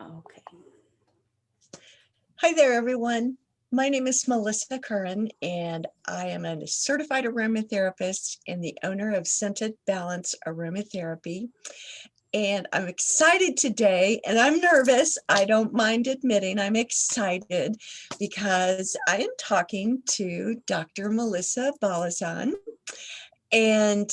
Okay. Hi there, everyone. My name is Melissa Curran, and I am a certified aromatherapist and the owner of Scented Balance Aromatherapy. And I'm excited today, and I'm nervous. I don't mind admitting I'm excited because I am talking to Dr. Melissa Balizan. And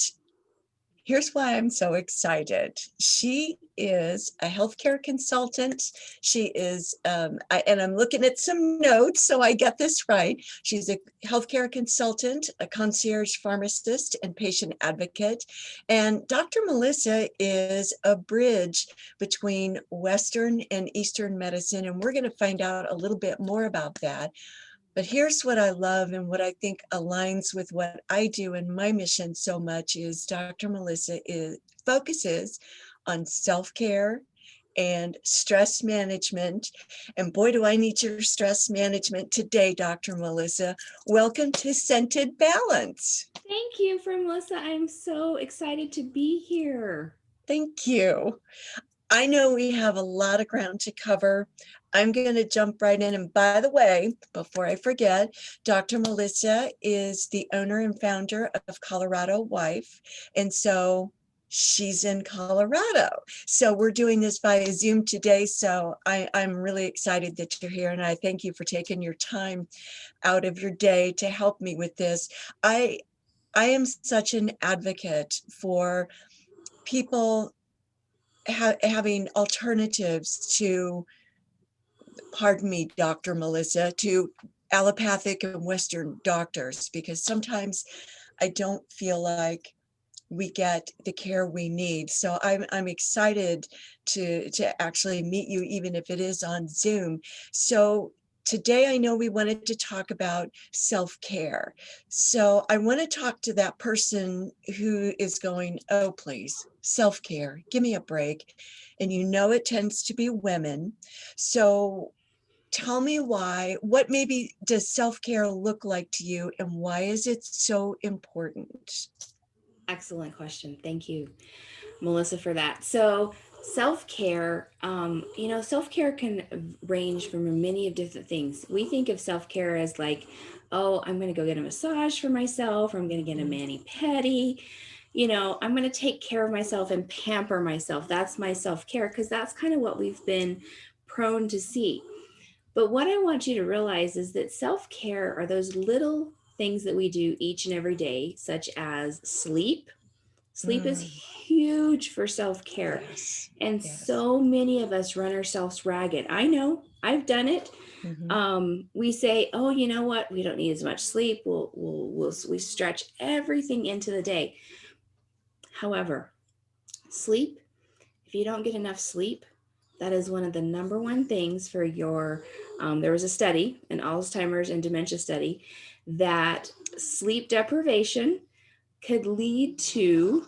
here's why I'm so excited. She is a healthcare consultant. She is, and I'm looking at some notes so I get this right. She's a healthcare consultant, a concierge pharmacist, and patient advocate. And Dr. Melissa is a bridge between Western and Eastern medicine, and we're going to find out a little bit more about that. But here's what I love and what I think aligns with what I do in my mission so much is Dr. Melissa focuses on self-care and stress management. And boy, do I need your stress management today, Dr. Melissa. Welcome to Scented Balance. Thank you, for Melissa. I'm so excited to be here. Thank you. I know we have a lot of ground to cover. I'm going to jump right in. And by the way, before I forget, Dr. Melissa is the owner and founder of Colorado Wife. And so she's in Colorado. So we're doing this via Zoom today. So I'm really excited that you're here. And I thank you for taking your time out of your day to help me with this. I am such an advocate for people having alternatives to, pardon me, Dr. Melissa, to allopathic and Western doctors, because sometimes I don't feel like we get the care we need. So I'm excited to actually meet you, even if it is on Zoom. So today I know we wanted to talk about self-care. So I want to talk to that person who is going, oh, please, self-care, give me a break. And you know it tends to be women. So tell me why, what maybe does self-care look like to you, and why is it so important? Excellent question. Thank you, Melissa, for that. So, self-care, self-care can range from many of different things. We think of self-care as like, oh, I'm going to go get a massage for myself, or I'm going to get a mani-pedi. I'm going to take care of myself and pamper myself. That's my self-care, because that's kind of what we've been prone to see. But what I want you to realize is that self-care are those little things that we do each and every day, such as sleep. Sleep is huge for self care. Yes. And Yes. so many of us run ourselves ragged. I know, I've done it. We say, oh, you know what? We don't need as much sleep. We stretch everything into the day. However, sleep, if you don't get enough sleep, that is one of the number one things for your. There was a study, an Alzheimer's and dementia study, that sleep deprivation could lead to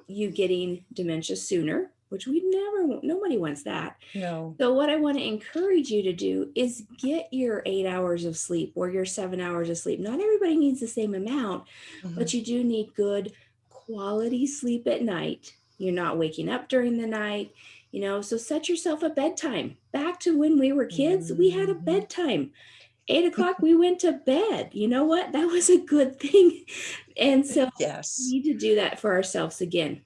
you getting dementia sooner, which nobody wants that. No. So, what I want to encourage you to do is get your 8 hours of sleep or your 7 hours of sleep. Not everybody needs the same amount, but you do need good quality sleep at night. You're not waking up during the night, so set yourself a bedtime. Back to when we were kids, we had a bedtime. 8 o'clock, we went to bed. You know what? That was a good thing. And so we Yes. need to do that for ourselves again.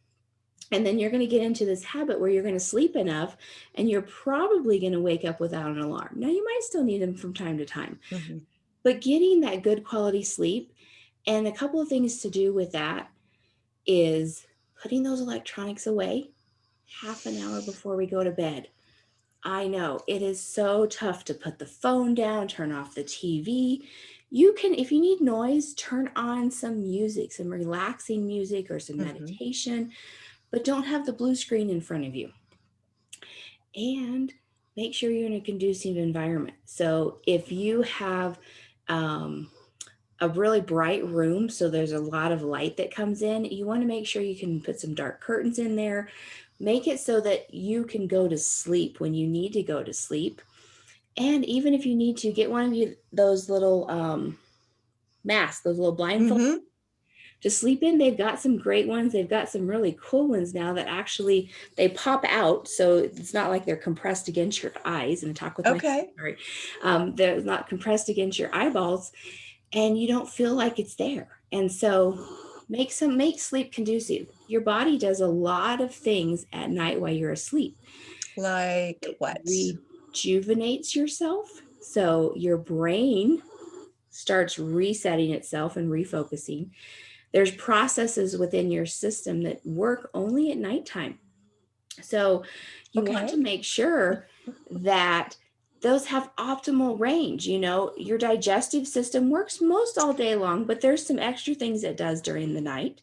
And then you're going to get into this habit where you're going to sleep enough, and you're probably going to wake up without an alarm. Now, you might still need them from time to time, but getting that good quality sleep, and a couple of things to do with that is putting those electronics away half an hour before we go to bed. I know it is so tough to put the phone down, turn off the TV. You can, if you need noise, turn on some music, some relaxing music or some meditation, but don't have the blue screen in front of you. And make sure you're in a conducive environment. So if you have a really bright room, so there's a lot of light that comes in, you want to make sure you can put some dark curtains in there. Make it so that you can go to sleep when you need to go to sleep. And even if you need to, get one of those little masks, those little blindfolds, to sleep in. They've got some great ones. They've got some really cool ones now that actually they pop out. So it's not like they're compressed against your eyes. And I talk with my, Okay. sorry, they're not compressed against your eyeballs and you don't feel like it's there. And so make sleep conducive. Your body does a lot of things at night while you're asleep. Like It what? rejuvenates yourself. So your brain starts resetting itself and refocusing. There's processes within your system that work only at nighttime. So you want to Okay. make sure that those have optimal range. You know, your digestive system works most all day long, but there's some extra things it does during the night.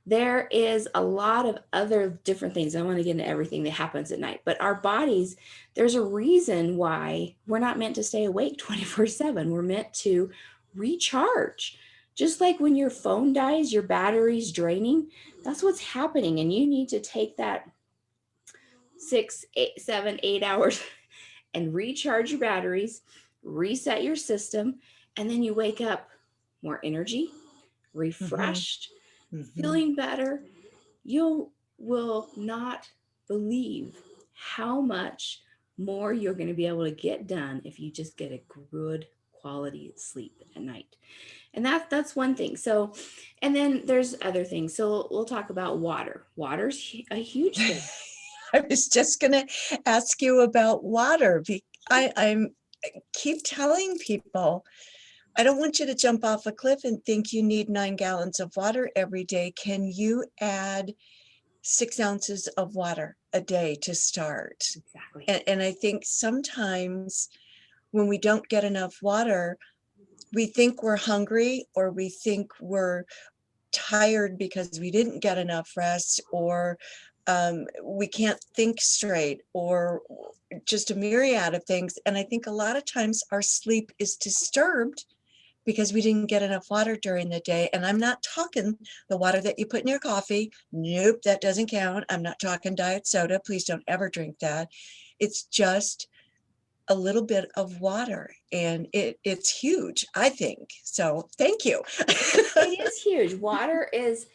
There is a lot of other different things. I want to get into everything that happens at night, but our bodies, there's a reason why we're not meant to stay awake 24/7. We're meant to recharge. Just like when your phone dies, your battery's draining, that's what's happening. And you need to take that 6, 8, 7, 8 hours and recharge your batteries, reset your system, and then you wake up more energy, Mm-hmm. refreshed, Mm-hmm. feeling better. You will not believe how much more you're going to be able to get done if you just get a good quality sleep at night. And that's one thing. So, and then there's other things. So we'll talk about water. Water's a huge thing. I was just going to ask you about water. I'm keep telling people, I don't want you to jump off a cliff and think you need 9 gallons of water every day. Can you add 6 ounces of water a day to start? Exactly. And I think sometimes when we don't get enough water, we think we're hungry or we think we're tired because we didn't get enough rest, or we can't think straight, or just a myriad of things. And I think a lot of times our sleep is disturbed because we didn't get enough water during the day. And I'm not talking the water that you put in your coffee. Nope, that doesn't count. I'm not talking diet soda. Please don't ever drink that. It's just a little bit of water, and it's huge, I think. So thank you. It is huge. Water is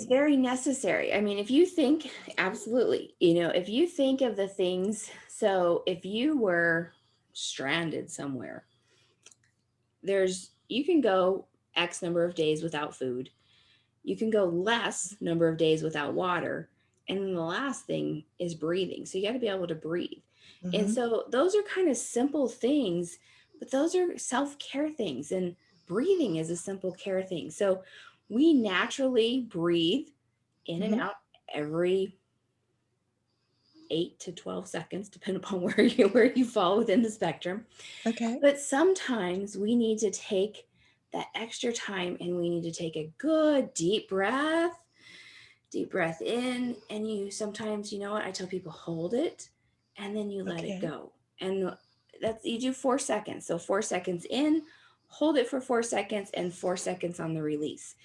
very necessary. I mean, if you think, absolutely, you know, if you think of the things, so if you were stranded somewhere, you can go X number of days without food. You can go less number of days without water. And then the last thing is breathing. So you got to be able to breathe. And Mhm. so those are kind of simple things, but those are self care things. And breathing is a simple care thing. So we naturally breathe in and Mhm. out every 8 to 12 seconds, depending upon where you fall within the spectrum. Okay. But sometimes we need to take that extra time and we need to take a good deep breath in. And you sometimes, you know what? I tell people hold it and then you let it Okay. go. And that's, you do 4 seconds. So 4 seconds in, hold it for 4 seconds, and 4 seconds on the release.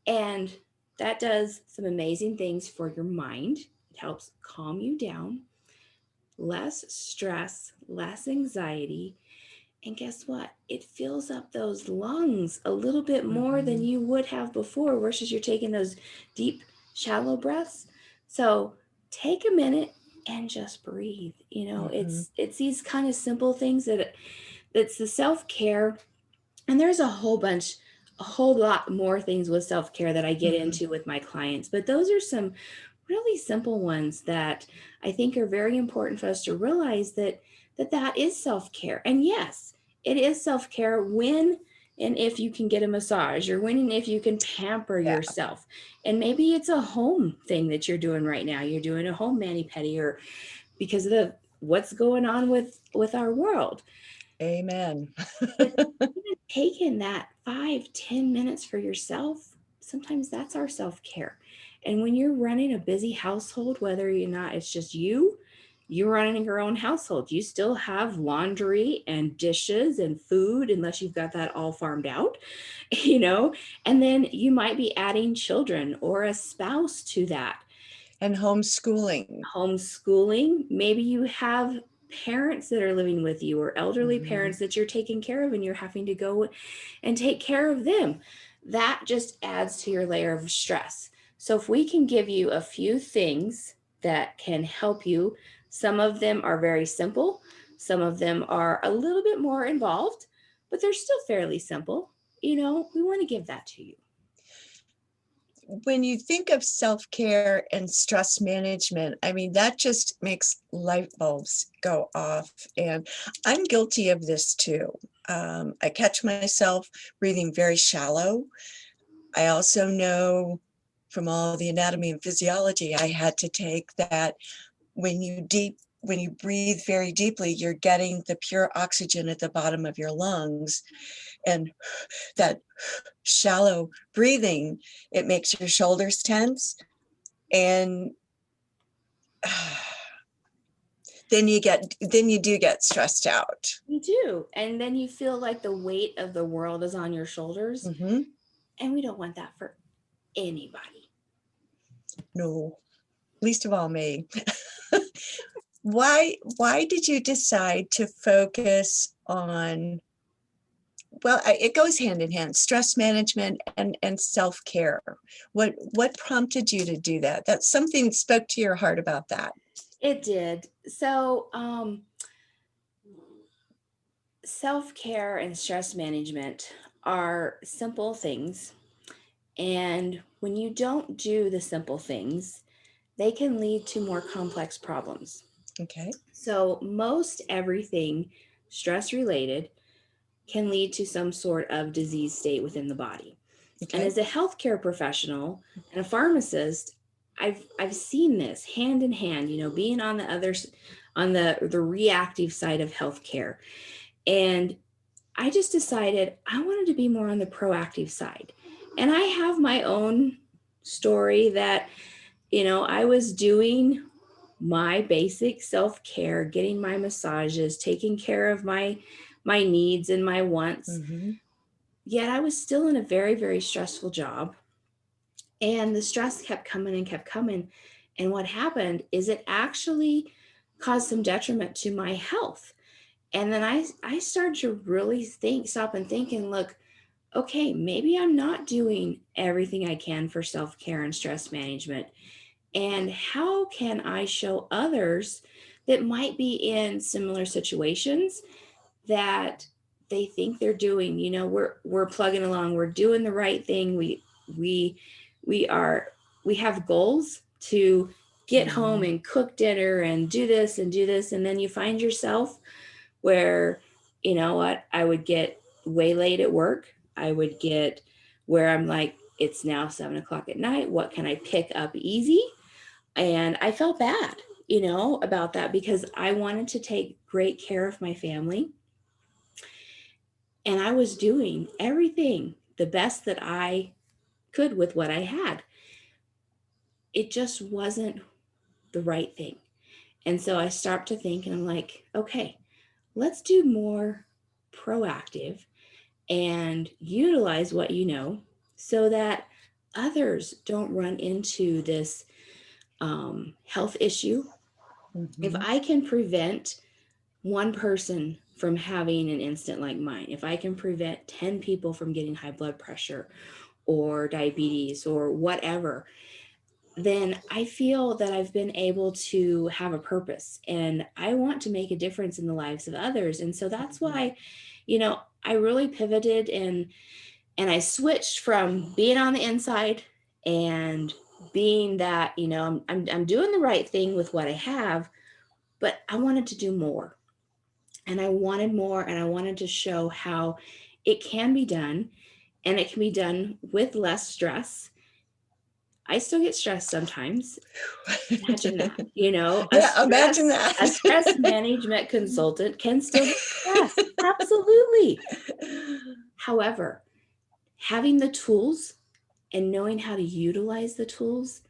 And that does some amazing things for your mind. It helps calm you down, less stress, less anxiety. And guess what? It fills up those lungs a little bit more than Mhm. you would have before, versus you're taking those deep, shallow breaths. So take a minute and just breathe. You know, Mhm. it's these kind of simple things that's the self-care. And there's a whole lot more things with self-care that I get Mhm. into with my clients, but those are some really simple ones that I think are very important for us to realize that is self-care. And yes, it is self-care when and if you can get a massage, or when and if you can pamper Yeah. yourself. And maybe it's a home thing that you're doing right now. You're doing a home mani-pedi, or because of the what's going on with our world. Amen. But even taking that 5, 10 minutes for yourself, sometimes that's our self care. And when you're running a busy household, whether or not it's just you're running your own household, you still have laundry and dishes and food, unless you've got that all farmed out, you know, and then you might be adding children or a spouse to that. And homeschooling. Homeschooling, maybe you have parents that are living with you, or elderly Mhm. parents that you're taking care of and you're having to go and take care of them. that just adds to your layer of stress. So if we can give you a few things that can help you, some of them are very simple, some of them are a little bit more involved, but they're still fairly simple. We want to give that to you. When you think of self-care and stress management, I mean, that just makes light bulbs go off. And I'm guilty of this too. I catch myself breathing very shallow. I also know from all the anatomy and physiology I had to take that when you breathe very deeply, you're getting the pure oxygen at the bottom of your lungs. And that shallow breathing, it makes your shoulders tense. And then you do get stressed out. You do. And then you feel like the weight of the world is on your shoulders. Mm-hmm. And we don't want that for anybody. No, least of all me. Why did you decide to focus on, well, it goes hand in hand, stress management and self-care? What prompted you to do that? That's something spoke to your heart about that. It did. So, self care and stress management are simple things. And when you don't do the simple things, they can lead to more complex problems. Okay. So, most everything stress related can lead to some sort of disease state within the body. And Okay. as a healthcare professional and a pharmacist, I've seen this hand in hand, being on the the reactive side of healthcare. And I just decided I wanted to be more on the proactive side. And I have my own story that, I was doing my basic self-care, getting my massages, taking care of my needs and my wants. Mm-hmm. Yet I was still in a very, very stressful job. And the stress kept coming and kept coming. And what happened is it actually caused some detriment to my health. And then I started to really stop and think and look, okay, maybe I'm not doing everything I can for self care and stress management. And how can I show others that might be in similar situations that they think they're doing? We're plugging along, we're doing the right thing. We we are we have goals to get home Mm-hmm. and cook dinner and do this and do this, and then you find yourself where, what, I would get waylaid at work. I would get where I'm like, it's now 7 o'clock at night. What can I pick up easy? And I felt bad, about that because I wanted to take great care of my family. And I was doing everything the best that I could with what I had. It just wasn't the right thing. And so I started to think, and I'm like, okay, let's do more proactive and utilize what you know so that others don't run into this health issue. If Mm-hmm. I can prevent one person from having an instant like mine, if I can prevent 10 people from getting high blood pressure or diabetes or whatever, then I feel that I've been able to have a purpose and I want to make a difference in the lives of others. And so that's Mm-hmm. why, I really pivoted and I switched from being on the inside and being that, I'm doing the right thing with what I have, but I wanted to do more. And I wanted more and I wanted to show how it can be done and it can be done with less stress. I still get stressed sometimes. Imagine that. Yeah, imagine A that. stress management consultant can still get stressed. Absolutely. However, having the tools and knowing how to utilize the tools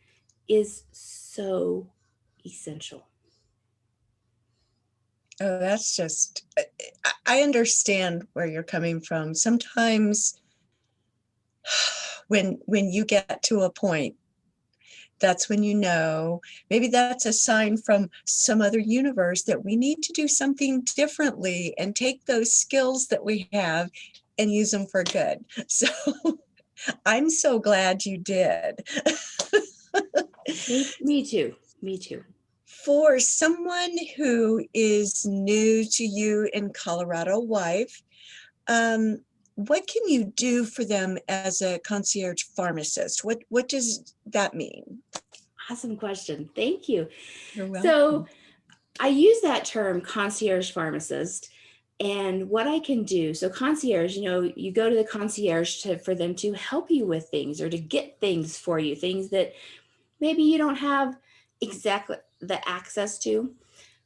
is so essential. Oh, that's just, I understand where you're coming from. Sometimes when you get to a point, that's when you know, maybe that's a sign from some other universe that we need to do something differently and take those skills that we have and use them for good. So I'm so glad you did. Me too. Me too. For someone who is new to you in Colorado, wife, what can you do for them as a concierge pharmacist? What does that mean? Awesome question. Thank you. You're So welcome. I use that term concierge pharmacist and what I can do. So concierge, you go to the concierge for them to help you with things or to get things for you, things that maybe you don't have exactly the access to.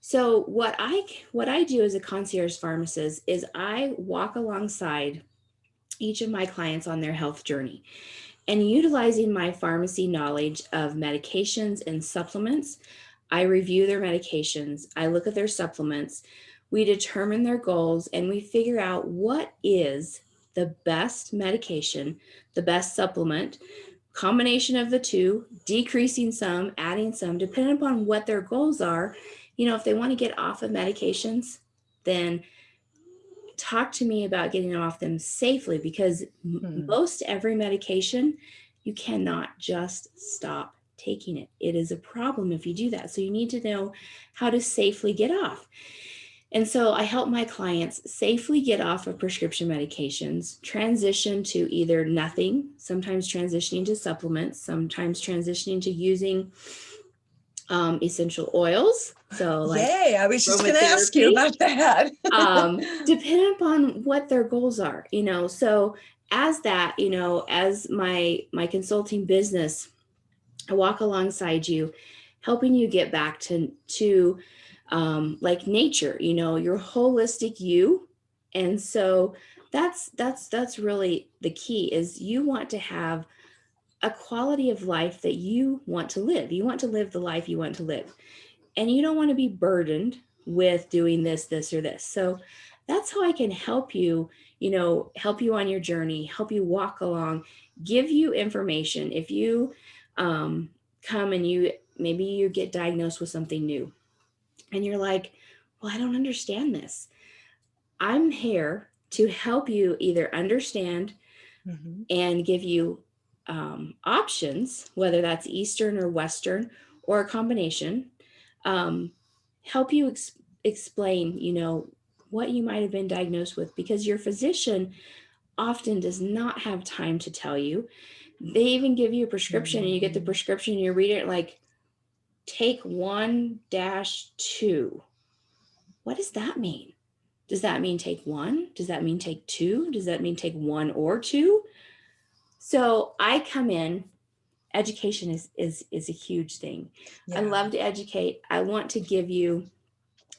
So what I do as a concierge pharmacist is I walk alongside each of my clients on their health journey. And utilizing my pharmacy knowledge of medications and supplements, I review their medications, I look at their supplements, we determine their goals, and we figure out what is the best medication, the best supplement, combination of the two, decreasing some, adding some, depending upon what their goals are. If they want to get off of medications, then talk to me about getting off them safely because Hmm. most every medication, you cannot just stop taking it. It is a problem if you do that. So you need to know how to safely get off. And so I help my clients safely get off of prescription medications, transition to either nothing, sometimes transitioning to supplements, sometimes transitioning to using essential oils. So like Yay, I was just going to ask you aromatherapy, about that. depending upon what their goals are, so as that, as my consulting business, I walk alongside you, helping you get back to like nature, your holistic you. And so that's really the key is you want to have a quality of life that you want to live. You want to live the life you want to live, and you don't want to be burdened with doing this or this. So that's how I can help you, help you on your journey, help you walk along, give you information. If you come and maybe you get diagnosed with something new and you're like, well, I don't understand this. I'm here to help you either understand Mhm. and give you options, whether that's Eastern or Western or a combination, um, help you explain, what you might have been diagnosed with, because your physician often does not have time to tell you. They even give you a prescription and you get the Mhm. prescription and you read it like, take 1-2. What does that mean? Does that mean take one? Does that mean take two? Does that mean take one or two? So I come in, education is a huge thing. I Yeah. love to educate. I want to give you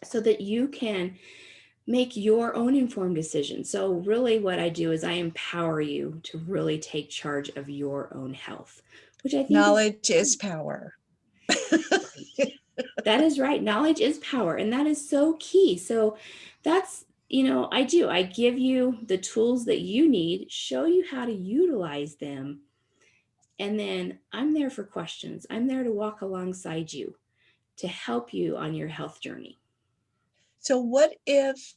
so that you can make your own informed decisions. So really what I do is I empower you to really take charge of your own health, which I think is Knowledge is power. right. That is right. Knowledge is power, and that is so key. So that's, I give you the tools that you need, show you how to utilize them, and then I'm there for questions. I'm there to walk alongside you to help you on your health journey. So what if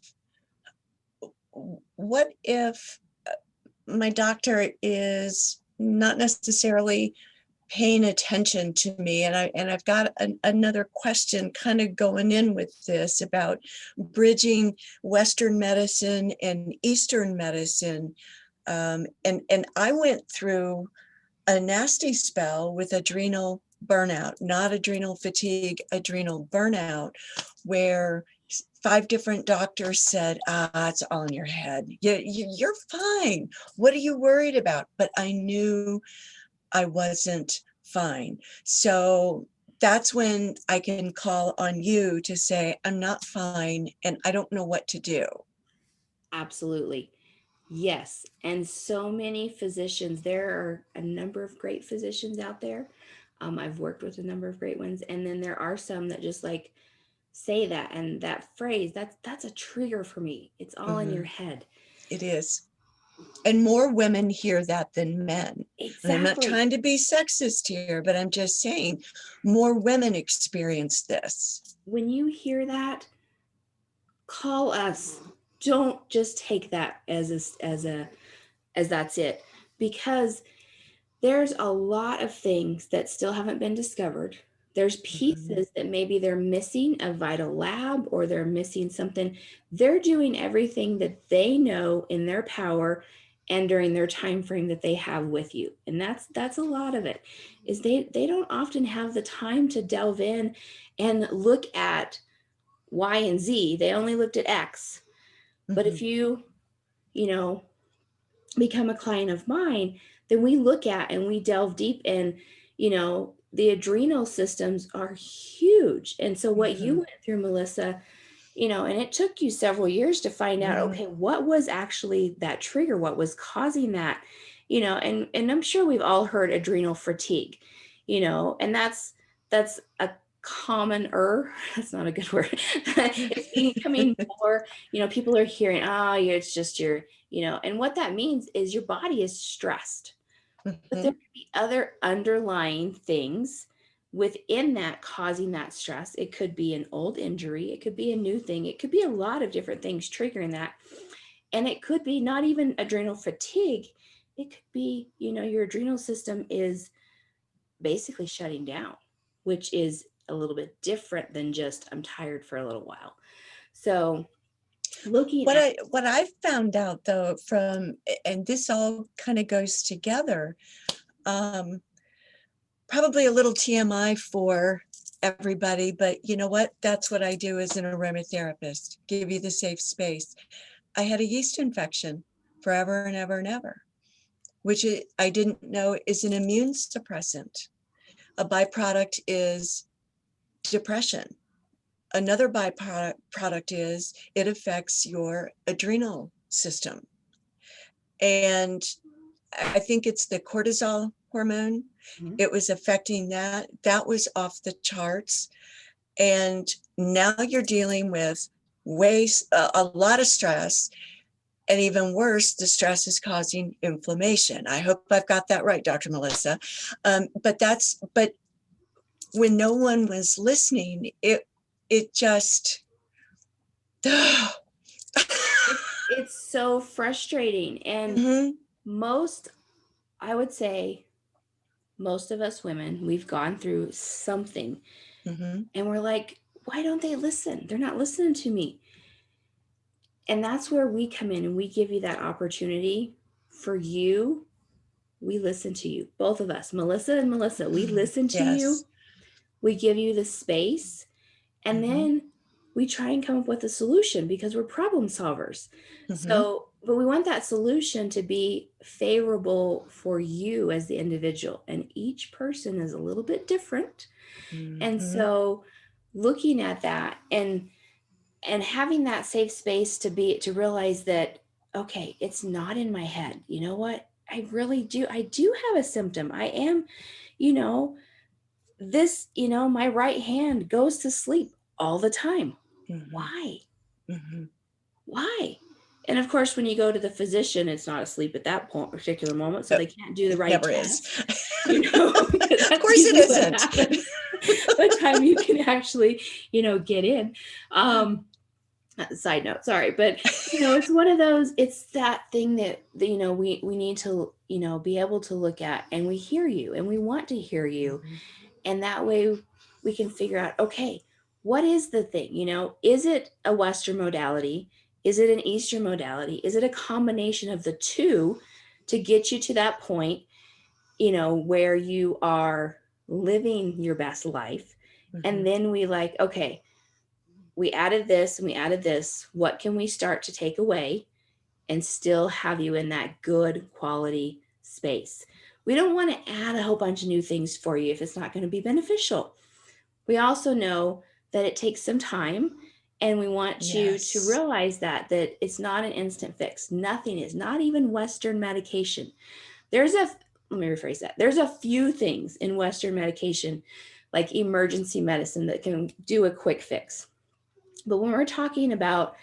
my doctor is not necessarily paying attention to me, and I've got another question kind of going in with this about bridging Western medicine and Eastern medicine, and I went through a nasty spell with adrenal burnout, not adrenal fatigue, adrenal burnout, where 5 different doctors said, it's all in your head. You're fine. What are you worried about? But I knew I wasn't fine. So that's when I can call on you to say, I'm not fine and I don't know what to do. Absolutely. Yes. And so many physicians, there are a number of great physicians out there. I've worked with a number of great ones. And then there are some that just like say that, and that phrase, that's a trigger for me. It's all in your Mhm. head. It is. And more women hear that than men. And I'm not Exactly. trying to be sexist here, but I'm just saying more women experience this. When you hear that, call us. Don't just take that as that's it. because there's a lot of things that still haven't been discovered. There's Mhm. pieces that maybe they're missing a vital lab, or they're missing something. They're doing everything that they know in their power and during their time frame that they have with you. And that's a lot of it. Is they don't often have the time to delve in and look at Y and Z. They only looked at X. But if Mhm. you know, become a client of mine, then we look at and we delve deep in, the adrenal systems are huge. And so what you Mhm. went through, Melissa, and it took you several years to find out, Mhm. okay, what was actually that trigger? What was causing that? And I'm sure we've all heard adrenal fatigue, and that's a common that's not a good word. It's becoming more, people are hearing, it's just and what that means is your body is stressed. But there Mhm. could be other underlying things within that causing that stress. It could be an old injury, it could be a new thing, it could be a lot of different things triggering that. And it could be not even adrenal fatigue. It could be, your adrenal system is basically shutting down, which is a little bit different than just I'm tired for a little while. So, looking at What I found out though from, and this all kind of goes together, um, probably a little TMI for everybody, but you know what? That's what I do as an aromatherapist, give you the safe space. I had a yeast infection forever and ever and ever, which I didn't know is an immune suppressant. A byproduct is depression. Another byproduct is it affects your adrenal system. And I think it's the cortisol hormone. Mhm. It was affecting that. That was off the charts. And now you're dealing with a lot of stress. And even worse, the stress is causing inflammation. I hope I've got that right, Dr. Melissa. But when no one was listening, it just, It's so frustrating. And Mhm. most, I would say, most of us women, we've gone through something Mhm. and we're like, why don't they listen? They're not listening to me. And that's where we come in and we give you that opportunity for you. We listen to you, both of us, Melissa and Melissa, we listen to you. Yes. We give you the space. And Mhm. then we try and come up with a solution because we're problem solvers. Mhm. So, but we want that solution to be favorable for you as the individual. And each person is a little bit different. And Mhm. so looking at that and having that safe space to realize that, okay, it's not in my head. You know what? I do have a symptom. I am, you know, my right hand goes to sleep all the time. Mhm. Why? Mhm. Why? And of course, when you go to the physician, it's not asleep at that point, particular moment, so they can't do the It right never is. test, because Of that's course it usually what isn't. happens by the time you can actually, get in. Side note, sorry, but it's one of those. It's that thing that we need to be able to look at, and we hear you, and we want to hear you, Mhm. and that way we can figure out, okay, what is the thing? Is it a Western modality? Is it an Eastern modality? Is it a combination of the two to get you to that point, where you are living your best life? And Mhm. then we like, okay, we added this and we added this. What can we start to take away and still have you in that good quality space? We don't want to add a whole bunch of new things for you if it's not going to be beneficial. We also know that it takes some time, and we want you to Yes. realize that it's not an instant fix. Nothing is, not even Western medication. There's a Let me rephrase that. There's a few things in Western medication, like emergency medicine, that can do a quick fix. But when we're talking about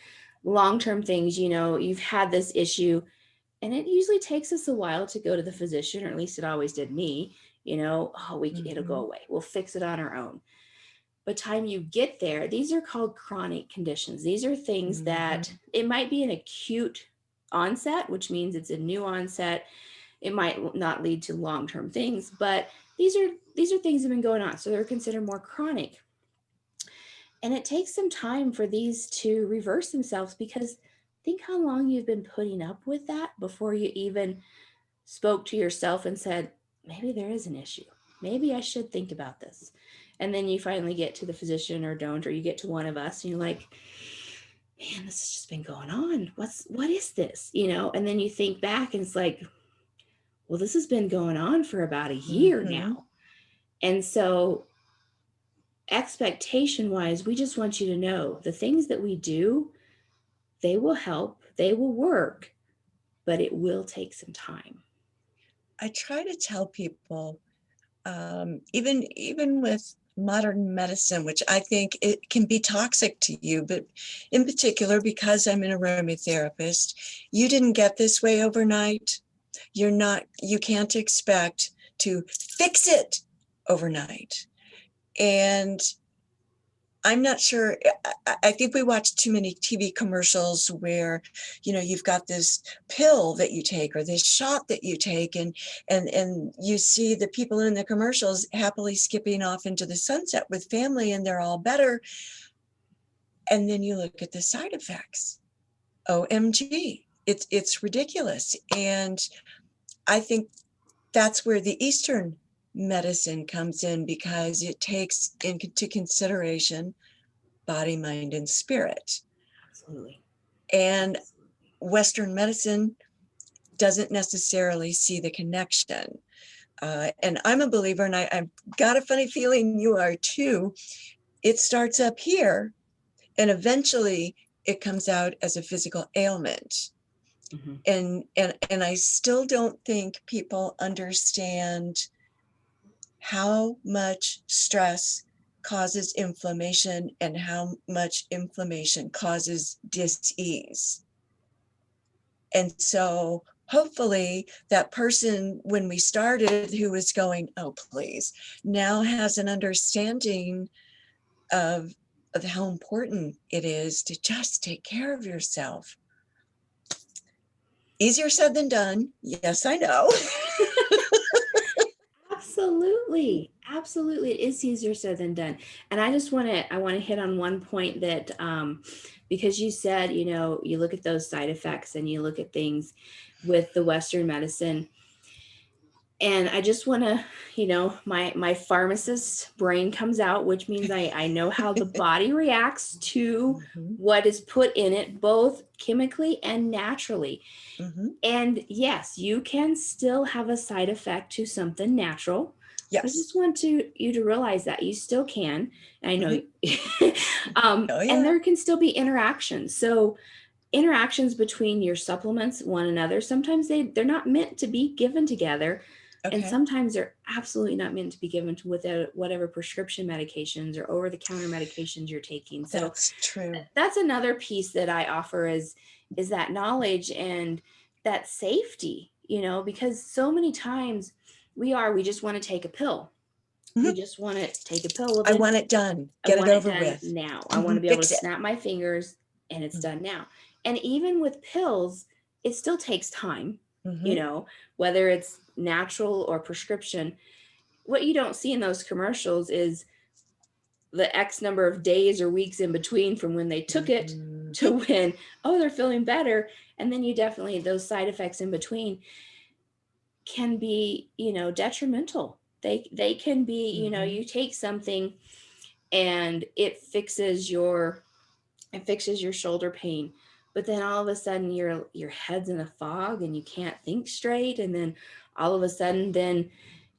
long-term things, you've had this issue, and it usually takes us a while to go to the physician, or at least it always did me. It'll go Mhm. away. We'll fix it on our own. By the time you get there, these are called chronic conditions. These are things that Mhm. it might be an acute onset, which means it's a new onset. It might not lead to long-term things, but these are things that have been going on, so they're considered more chronic. And it takes some time for these to reverse themselves, because think how long you've been putting up with that before you even spoke to yourself and said, maybe there is an issue. Maybe I should think about this. And then you finally get to the physician, or don't, or you get to one of us and you're like, man, this has just been going on. What is this? And then you think back and it's like, well, this has been going on for about a year Mm-hmm. now. And so, expectation wise, we just want you to know the things that we do, they will help, they will work, but it will take some time. I try to tell people, even with modern medicine, which I think it can be toxic to you, but in particular, because I'm an aromatherapist, you didn't get this way overnight. You can't expect to fix it overnight. And I'm not sure. I think we watch too many TV commercials where, you've got this pill that you take or this shot that you take, and you see the people in the commercials happily skipping off into the sunset with family, and they're all better. And then you look at the side effects. OMG, it's ridiculous. And I think that's where the Eastern medicine comes in, because it takes into consideration body, mind, and spirit. Absolutely. And Absolutely. Western medicine doesn't necessarily see the connection. And I'm a believer, and I've got a funny feeling you are too. It starts up here, and eventually it comes out as a physical ailment. Mm-hmm. And I still don't think people understand how much stress causes inflammation and how much inflammation causes dis-ease. And so hopefully that person, when we started, who was going, oh, please, now has an understanding of, of how important it is to just take care of yourself. Easier said than done. Yes, I know. Absolutely. Absolutely. It is easier said than done. And I want to hit on one point that, because you said, you look at those side effects and you look at things with the Western medicine. And I just want to, my pharmacist brain comes out, which means I know how the body reacts to Mm-hmm, what is put in it, both chemically and naturally. mm-hmm. And yes, you can still have a side effect to something natural. So I Yes. just want you to realize that you still can. And I Mm-hmm. know, Oh, and yeah. there can still be interactions. So interactions between your supplements, one another, sometimes they're not meant to be given together, and Okay. sometimes they're absolutely not meant to be given to with whatever prescription medications or over the counter medications you're taking. So That's true. that's another piece that I offer is that knowledge and that safety, because so many times we just want to take a pill. We Mm-hmm. just want to take a pill. Well, I then want it done. I Get it want it over done with. now. I want Mm-hmm. to be able to Fix it. snap my fingers and it's done now. And even with pills, it still takes time, Mm-hmm. whether it's natural or prescription. What you don't see in those commercials is the X number of days or weeks in between from when they took it Mm-hmm. to when, oh, they're feeling better. And then you definitely, those side effects in between can be, detrimental. They can be, Mm-hmm. you take something and it fixes your shoulder pain, but then all of a sudden your head's in a fog and you can't think straight, and then all of a sudden then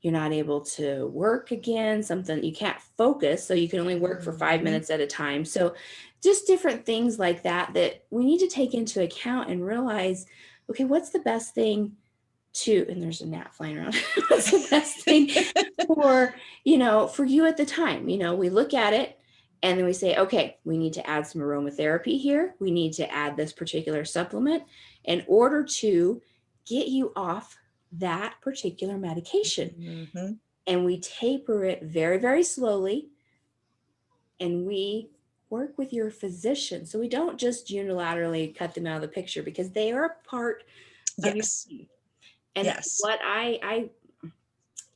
you're not able to work again, something you can't focus, so you can only work for 5 Mm-hmm. minutes at a time. So just different things like that we need to take into account and realize, okay, what's the best thing to, and there's a gnat flying around, what's the best thing for, for you at the time. We look at it and then we say, okay, we need to add some aromatherapy here. We need to add this particular supplement in order to get you off that particular medication. Mm-hmm. And we taper it very, very slowly. And we work with your physician. So we don't just unilaterally cut them out of the picture, because they are a part of your Yes. team. And Yes. what I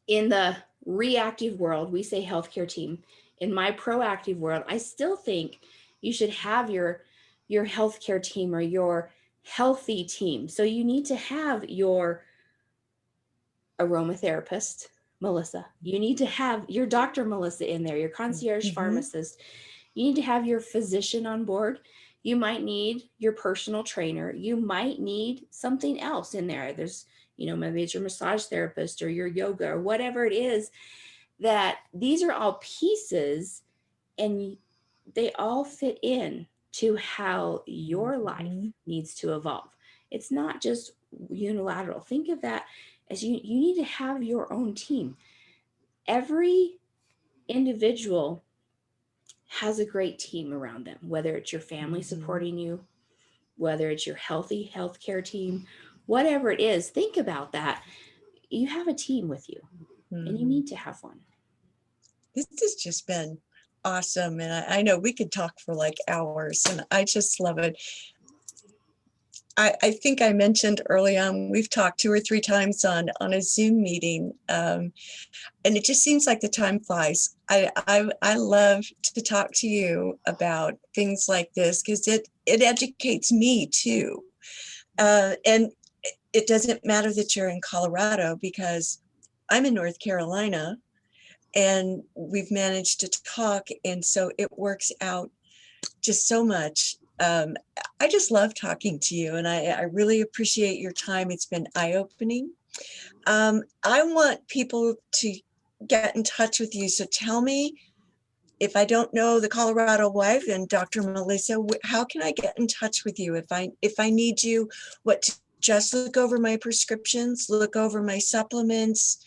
in the reactive world, we say healthcare team. In my proactive world, I still think you should have your healthcare team or your healthy team. So you need to have your aromatherapist, Melissa. You need to have your doctor, Melissa, in there, your concierge Mm-hmm. pharmacist. You need to have your physician on board. You might need your personal trainer. You might need something else in there. There's, maybe it's your massage therapist or your yoga or whatever it is, that these are all pieces and they all fit in to how your life Mm-hmm. needs to evolve. It's not just unilateral. Think of that as you need to have your own team. Every individual has a great team around them, whether it's your family Mm-hmm. supporting you, whether it's your healthy healthcare team, whatever it is, think about that. You have a team with you and you Mm-hmm. need to have one. This has just been awesome. And I know we could talk for like hours, and I just love it. I think I mentioned early on, we've talked 2 or 3 times on a Zoom meeting, and it just seems like the time flies. I love to talk to you about things like this because it educates me too. And it doesn't matter that you're in Colorado because I'm in North Carolina, and we've managed to talk, and so it works out just so much. I just love talking to you, and I really appreciate your time. It's been eye-opening. I want people to get in touch with you. So tell me, if I don't know the Colorado wife and Dr. Melissa, how can I get in touch with you if I need you? What, to just look over my prescriptions, look over my supplements,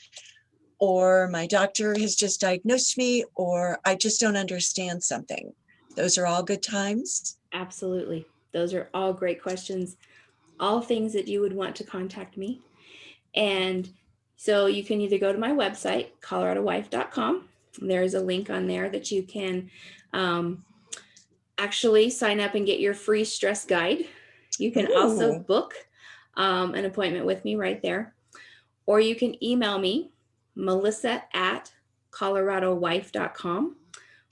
or my doctor has just diagnosed me, or I just don't understand something? Those are all good times. Absolutely. Those are all great questions, all things that you would want to contact me. And so you can either go to my website, coloradowife.com. There's a link on there that you can um, actually sign up and get your free stress guide. You can also Ooh, book an appointment with me right there. Or you can email me, melissa at coloradowife.com.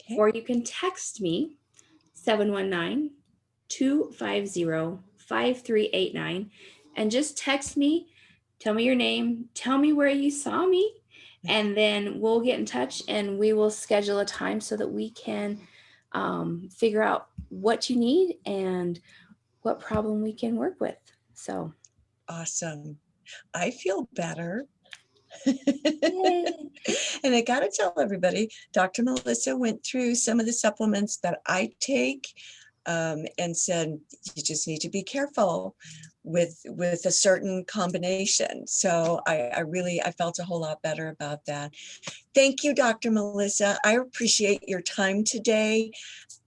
okay. Or you can text me, 719-250-5389, and just text me, tell me your name, tell me where you saw me, and then we'll get in touch and we will schedule a time so that we can figure out what you need and what problem we can work with. So, Awesome. I feel better. yay. And I got to tell everybody, Dr. Melissa went through some of the supplements that I take, and said, you just need to be careful with a certain combination. So I felt a whole lot better about that. Thank you, Dr. Melissa. I appreciate your time today.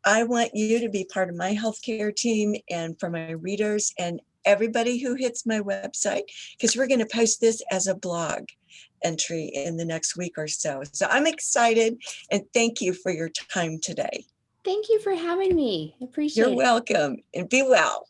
I want you to be part of my healthcare team, and for my readers and everybody who hits my website, because we're going to post this as a blog entry in the next week or so. So I'm excited, and thank you for your time today. Thank you for having me. You're Appreciate it. welcome, and be well.